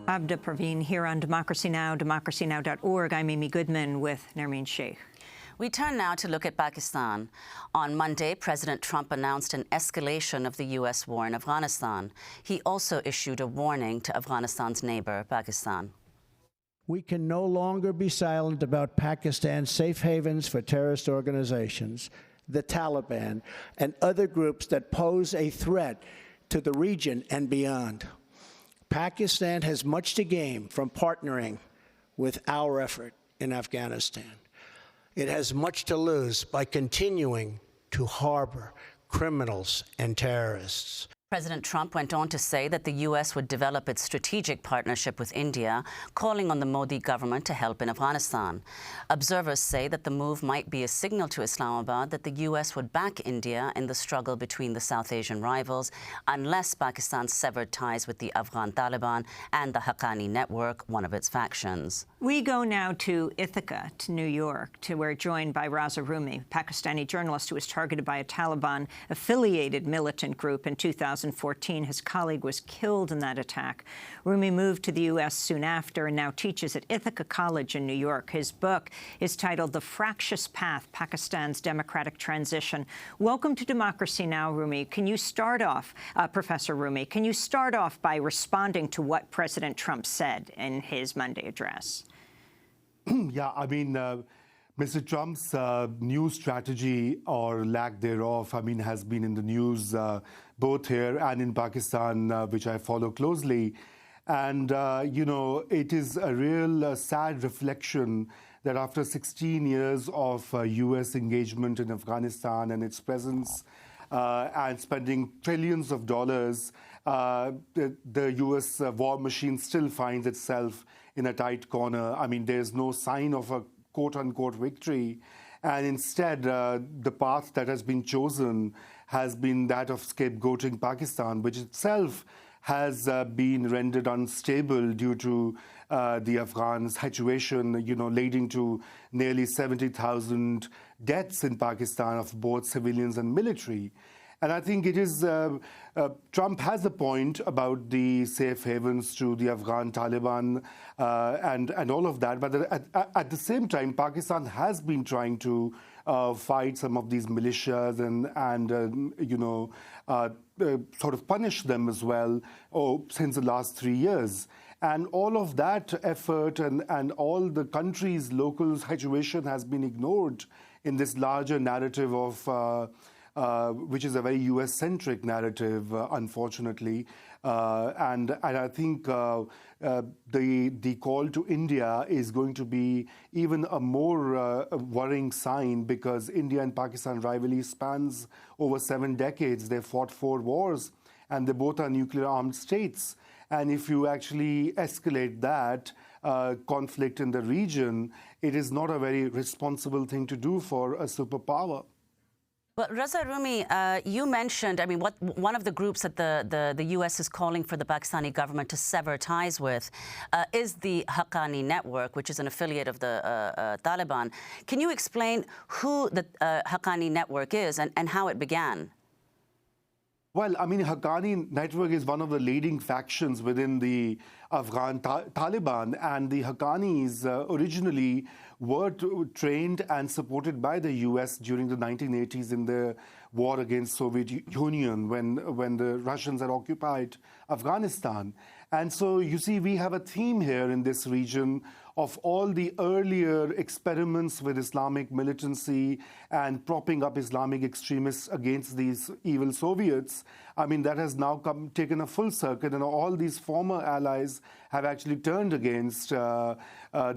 Abda Praveen here on Democracy Now!, democracynow.org. I'm Amy Goodman with Nermeen Sheikh. We turn now to look at Pakistan. On Monday, President Trump announced an escalation of the U.S. war in Afghanistan. He also issued a warning to Afghanistan's neighbor, Pakistan. We can no longer be silent about Pakistan's safe havens for terrorist organizations, the Taliban, and other groups that pose a threat to the region and beyond. Pakistan has much to gain from partnering with our effort in Afghanistan. It has much to lose by continuing to harbor criminals and terrorists. President Trump went on to say that the U.S. would develop its strategic partnership with India, calling on the Modi government to help in Afghanistan. Observers say that the move might be a signal to Islamabad that the U.S. would back India in the struggle between the South Asian rivals unless Pakistan severed ties with the Afghan Taliban and the Haqqani network, one of its factions. We go now to Ithaca, to New York, we're joined by Raza Rumi, Pakistani journalist who was targeted by a Taliban-affiliated militant group in 2014. His colleague was killed in that attack. Rumi moved to the U.S. soon after and now teaches at Ithaca College in New York. His book is titled The Fractious Path, Pakistan's Democratic Transition. Welcome to Democracy Now!, Rumi. Can you start off, Professor Rumi, can you start off by responding to what President Trump said in his Monday address? Yeah, I mean, Mr. Trump's new strategy or lack thereof, has been in the news both here and in Pakistan, which I follow closely. And, it is a real sad reflection that after 16 years of U.S. engagement in Afghanistan and its presence and spending trillions of dollars, the U.S. war machine still finds itself in a tight corner. There's no sign of a quote-unquote victory. And instead, the path that has been chosen has been that of scapegoating Pakistan, which itself has been rendered unstable due to the Afghan situation, leading to nearly 70,000 deaths in Pakistan of both civilians and military. And I think it is, Trump has a point about the safe havens to the Afghan Taliban and all of that. But at the same time, Pakistan has been trying to fight some of these militias and sort of punish them as well since the last 3 years. And all of that effort and all the country's local situation has been ignored in this larger narrative of which is a very U.S.-centric narrative, unfortunately. And I think the call to India is going to be even a more worrying sign, because India and Pakistan rivalry spans over 7 decades. They fought 4 wars, and they both are nuclear-armed states. And if you actually escalate that conflict in the region, it is not a very responsible thing to do for a superpower. Well, Raza Rumi, you mentioned, one of the groups that the U.S. is calling for the Pakistani government to sever ties with is the Haqqani network, which is an affiliate of the Taliban. Can you explain who the Haqqani network is and how it began? Well, Haqqani network is one of the leading factions within the Afghan Taliban, and the Haqqanis originally were trained and supported by the U.S. during the 1980s in the war against Soviet Union when the Russians had occupied Afghanistan. And so, you see, we have a theme here in this region of all the earlier experiments with Islamic militancy and propping up Islamic extremists against these evil Soviets. That has now taken a full circuit, and all these former allies have actually turned against the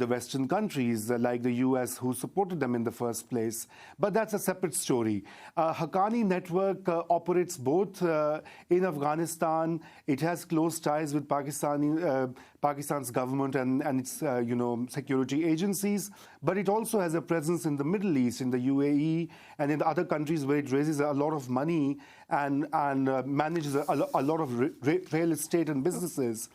Western countries, like the U.S., who supported them in the first place. But that's a separate story. Haqqani network operates both in Afghanistan. It has close ties with Pakistan's government and its security agencies, but it also has a presence in the Middle East, in the U.A.E. and in other countries where it raises a lot of money and manages a lot of real estate and businesses.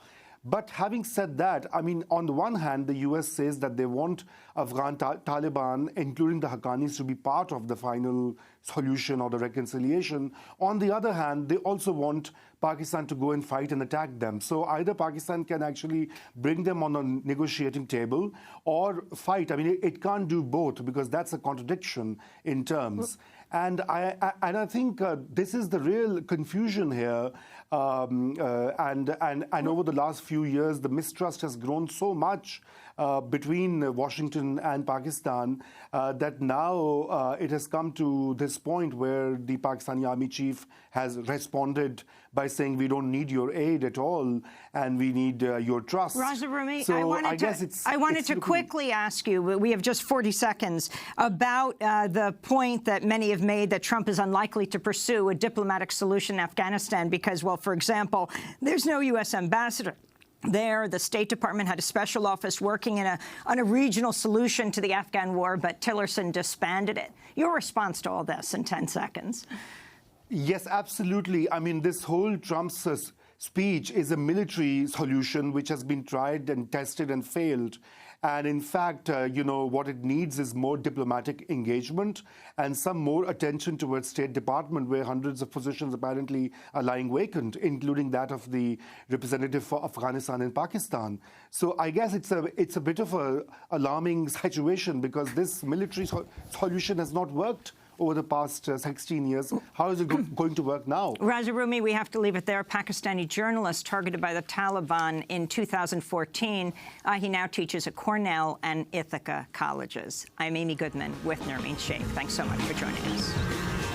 But having said that, I mean, on the one hand, the U.S. says that they want Afghan Taliban, including the Haqqanis, to be part of the final solution or the reconciliation. On the other hand, they also want Pakistan to go and fight and attack them. So either Pakistan can actually bring them on a negotiating table or fight. I mean, it can't do both because that's a contradiction in terms. And I think this is the real confusion here. And over the last few years, the mistrust has grown so much between Washington and Pakistan that now it has come to this point where the Pakistani army chief has responded by saying we don't need your aid at all and we need your trust. Raza Rumi, so I wanted to quickly ask you, we have just 40 seconds, about the point that many have made that Trump is unlikely to pursue a diplomatic solution in Afghanistan because, well, for example, there's no U.S. ambassador there. The State Department had a special office working on a regional solution to the Afghan war, but Tillerson disbanded it. Your response to all this in 10 seconds. Yes, absolutely. I mean, this whole Trump's speech is a military solution which has been tried and tested and failed. And in fact, you know, what it needs is more diplomatic engagement and some more attention towards State Department, where hundreds of positions apparently are lying vacant, including that of the representative for Afghanistan and Pakistan. So I guess it's a bit of an alarming situation because this military solution has not worked over the past 16 years. How is it going to work now? Raza Rumi, we have to leave it there. Pakistani journalist targeted by the Taliban in 2014. He now teaches at Cornell and Ithaca colleges. I'm Amy Goodman with Nermeen Sheikh. Thanks so much for joining us.